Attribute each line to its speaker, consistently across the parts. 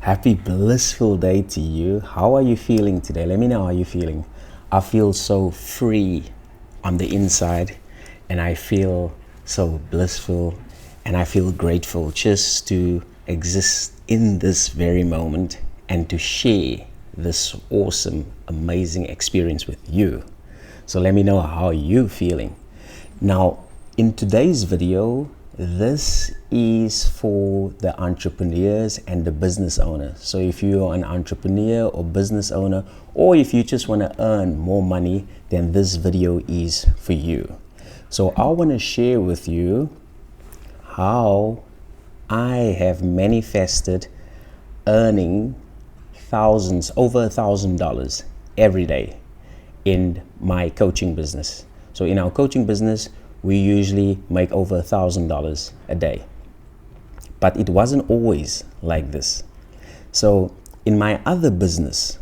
Speaker 1: Happy blissful day to you. How are you feeling today? Let me know how you're feeling. I feel so free on the inside, and I feel so blissful, and I feel grateful just to exist in this very moment and to share this awesome, amazing experience with you. So let me know how you're feeling. Now, in today's video, this is for the entrepreneurs and the business owners. So if you're an entrepreneur or business owner, or if you just want to earn more money, then this video is for you. So I want to share with you how I have manifested earning thousands, over $1,000 every day in my coaching business. So in our coaching business, we usually make over $1,000 a day, but it wasn't always like this. So in my other business,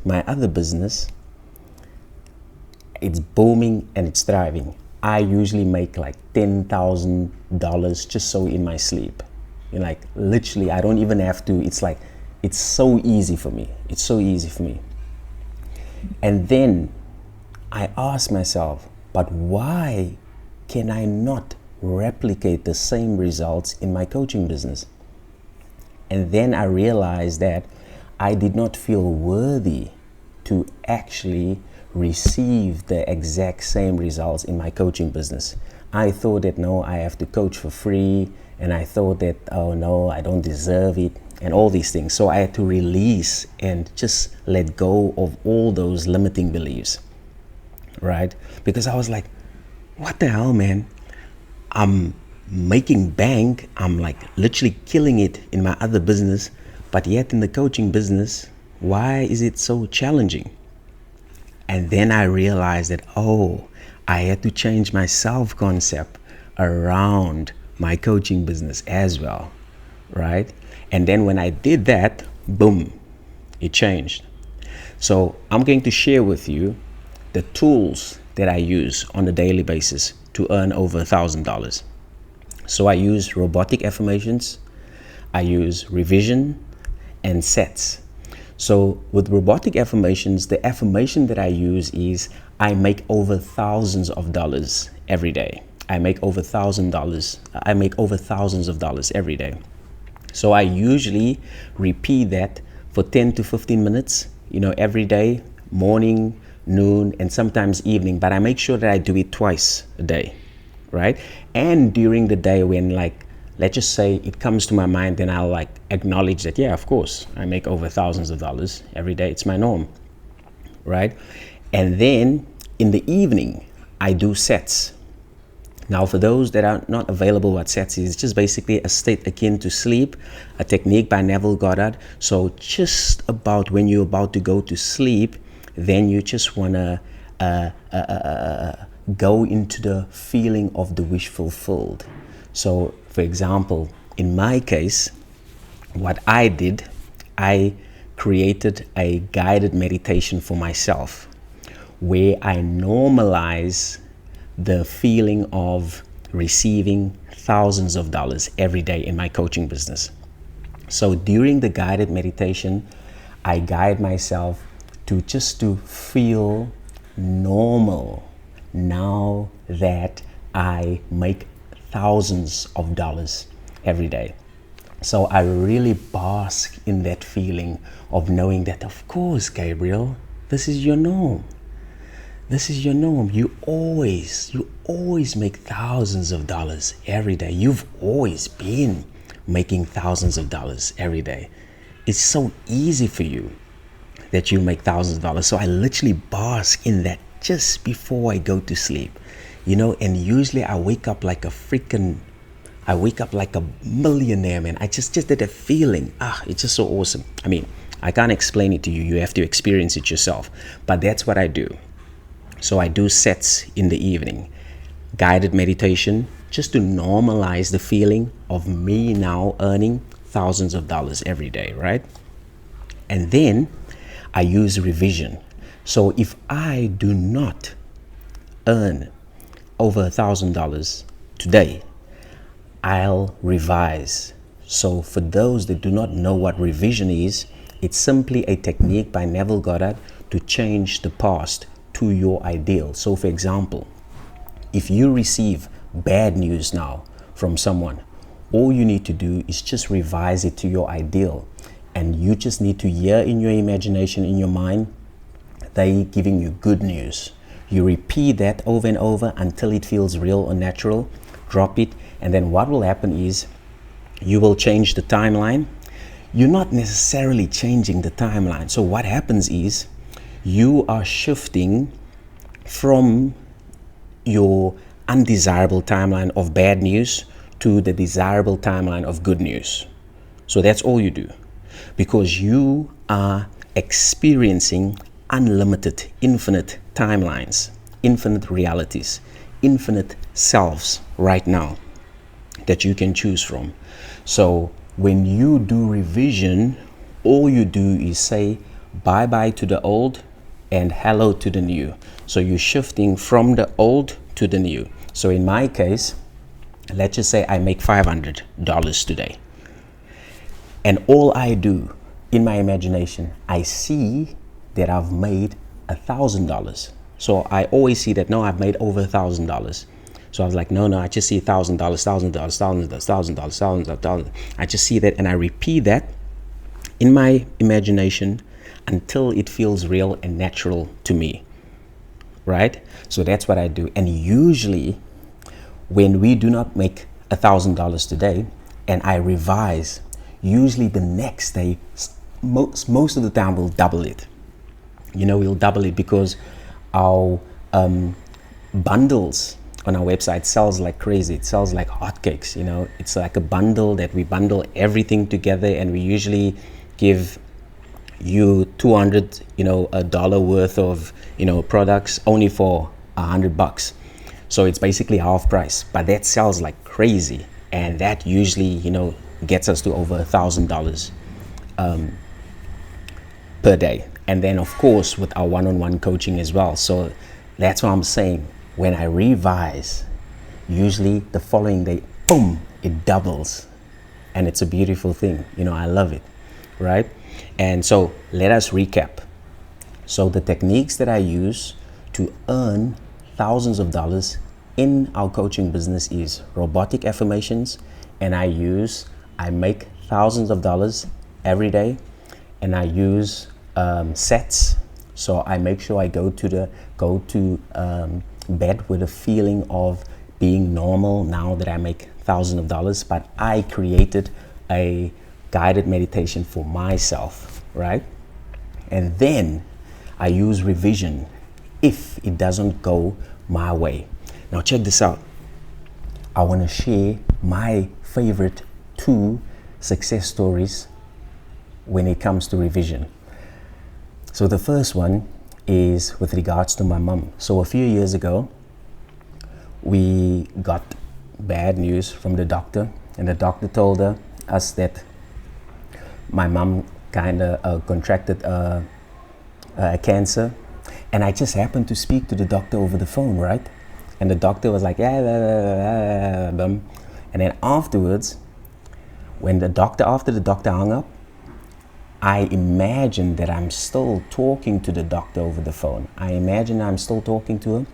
Speaker 1: it's booming and it's thriving. I usually make like $10,000 just so in my sleep. Like literally, I don't even have to. It's so easy for me. It's so easy for me. And then I ask myself, but why can I not replicate the same results in my coaching business? And then I realized that I did not feel worthy to actually receive the exact same results in my coaching business. I thought that no, I have to coach for free, and I thought that, oh no, I don't deserve it, and all these things. So I had to release and just let go of all those limiting beliefs, right? Because I was like, what the hell, man? I'm making bank. I'm like literally killing it in my other business, but yet in the coaching business, why is it so challenging? And then I realized that, oh, I had to change my self-concept around my coaching business as well, right? And then when I did that, boom, it changed. So I'm going to share with you the tools that I use on a daily basis to earn over $1,000. So I use Robotic Affirmations, I use revision and sets. So with Robotic Affirmations, the affirmation that I use is I make over thousands of dollars every day. I make over thousands of dollars every day. So I usually repeat that for 10 to 15 minutes, every day, morning, noon, and sometimes evening, but I make sure that I do it twice a day, right? And during the day when, like, let's just say it comes to my mind, then I'll like acknowledge that, yeah, of course, I make over thousands of dollars every day. It's my norm, right? And then in the evening, I do sets. Now, for those that are not available, what sets is, it's just basically a state akin to sleep, a technique by Neville Goddard. So just about when you're about to go to sleep, then you just want to go into the feeling of the wish fulfilled. So, for example, in my case, what I did, I created a guided meditation for myself where I normalize the feeling of receiving thousands of dollars every day in my coaching business. So during the guided meditation, I guide myself to feel normal now that I make thousands of dollars every day. So I really bask in that feeling of knowing that, of course, Gabriel, this is your norm. This is your norm. You always make thousands of dollars every day. You've always been making thousands of dollars every day. It's so easy for you that you make thousands of dollars. So I literally bask in that just before I go to sleep, and usually I wake up like a millionaire, man. I just did a feeling. It's just so awesome. I mean, I can't explain it to you. You have to experience it yourself. But that's what I do. So I do sets in the evening, guided meditation, just to normalize the feeling of me now earning thousands of dollars every day, right? And then I use revision. So if I do not earn over $1,000 today, I'll revise. So for those that do not know what revision is, It's simply a technique by Neville Goddard to change the past to your ideal. So for example, if you receive bad news now from someone, all you need to do is just revise it to your ideal. And you just need to hear in your imagination, in your mind, they giving you good news. You repeat that over and over until it feels real or natural. Drop it, and then what will happen is you will change the timeline. You're not necessarily changing the timeline. So what happens is you are shifting from your undesirable timeline of bad news to the desirable timeline of good news. So that's all you do, because you are experiencing unlimited, infinite timelines, infinite realities, infinite selves right now that you can choose from. So when you do revision, all you do is say bye-bye to the old and hello to the new. So you're shifting from the old to the new. So in my case, let's just say I make $500 today. And all I do in my imagination, I see that I've made $1,000. So I always see that, no, I've made over $1,000. So I was like, no, I just see $1,000, $1,000, $1,000, $1,000, $1,000. I just see that, and I repeat that in my imagination until it feels real and natural to me, right? So that's what I do. And usually when we do not make $1,000 today and I revise, usually the next day, most of the time we'll double it. We'll double it because our bundles on our website sells like crazy. It sells like hotcakes. It's like a bundle that we bundle everything together, and we usually give you $200 worth of products only for $100. So it's basically half price, but that sells like crazy, and that usually gets us to over $1,000 per day. And then of course with our one-on-one coaching as well. So that's what I'm saying. When I revise, usually the following day, boom, it doubles. And it's a beautiful thing. I love it, right? And so let us recap. So the techniques that I use to earn thousands of dollars in our coaching business is Robotic Affirmations. And I make thousands of dollars every day. And I use sets. So I make sure I go to bed with a feeling of being normal now that I make thousands of dollars. But I created a guided meditation for myself, right? And then I use revision if it doesn't go my way. Now check this out. I want to share my favorite 2 success stories when it comes to revision. So the first one is with regards to my mom. So a few years ago, we got bad news from the doctor, and the doctor told us that my mom kind of contracted cancer. And I just happened to speak to the doctor over the phone, right? And the doctor was like, yeah, and then afterwards, after the doctor hung up, I imagine that I'm still talking to the doctor over the phone. I imagine I'm still talking to him.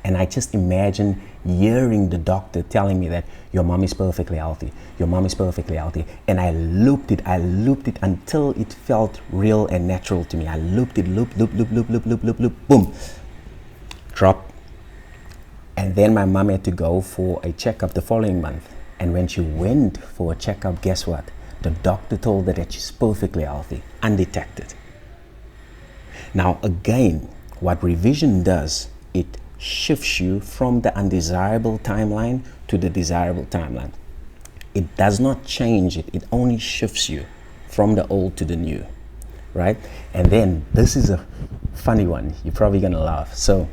Speaker 1: And I just imagine hearing the doctor telling me that your mom is perfectly healthy. Your mom is perfectly healthy. And I looped it until it felt real and natural to me. I looped it, loop, boom, drop. And then my mom had to go for a checkup the following month. And when she went for a checkup, guess what? The doctor told her that she's perfectly healthy, undetected. Now again, what revision does, it shifts you from the undesirable timeline to the desirable timeline. It does not change it. It only shifts you from the old to the new, right? And then this is a funny one. You're probably gonna laugh. So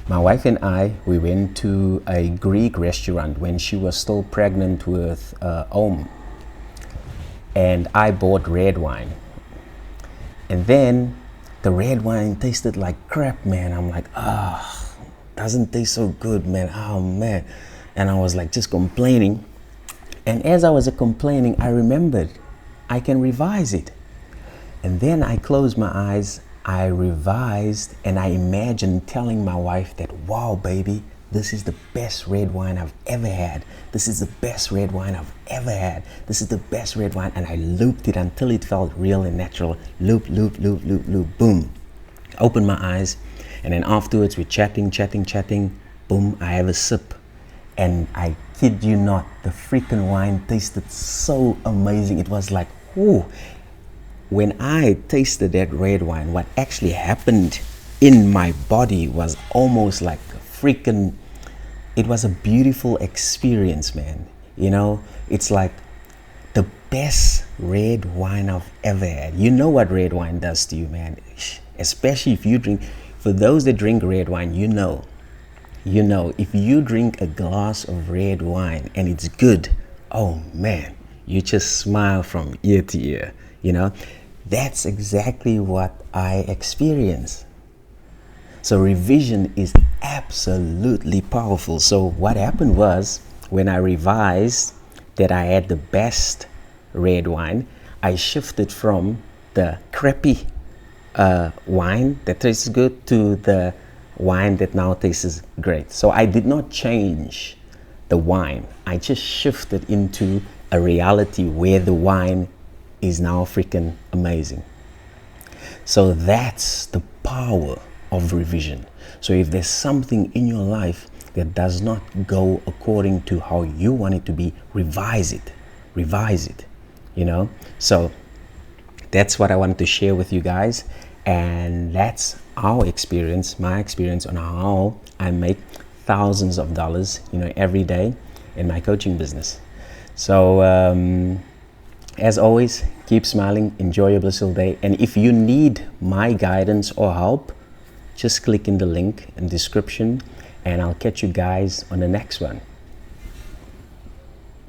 Speaker 1: my wife and I, we went to a Greek restaurant when she was still pregnant with Om. And I bought red wine. And then the red wine tasted like crap, man. I'm like, doesn't taste so good, man. Oh, man. And I was like just complaining. And as I was complaining, I remembered I can revise it. And then I closed my eyes, I revised, and I imagined telling my wife that, wow, baby, this is the best red wine I've ever had. This is the best red wine I've ever had. This is the best red wine. And I looped it until it felt real and natural. Loop, loop, loop, loop, loop, boom. Open my eyes. And then afterwards we're chatting. Boom, I have a sip. And I kid you not, the freaking wine tasted so amazing. It was like, whoo. When I tasted that red wine, what actually happened in my body was almost like freaking, it was a beautiful experience, man. You know, it's like the best red wine I've ever had. You know what red wine does to you, man. Especially if you drink, for those that drink red wine, you know, if you drink a glass of red wine and it's good, oh man, you just smile from ear to ear, you know. That's exactly what I experience. So revision is absolutely powerful. So what happened was, when I revised that I had the best red wine, I shifted from the crappy wine that tastes good to the wine that now tastes great. So I did not change the wine. I just shifted into a reality where the wine is now freaking amazing. So that's the power of revision. So if there's something in your life that does not go according to how you want it to be, revise it, you know. So that's what I wanted to share with you guys, and that's our experience, my experience on how I make thousands of dollars, you know, every day in my coaching business. So as always, keep smiling, enjoy your blissful day. And if you need my guidance or help, just click in the link in the description, and I'll catch you guys on the next one.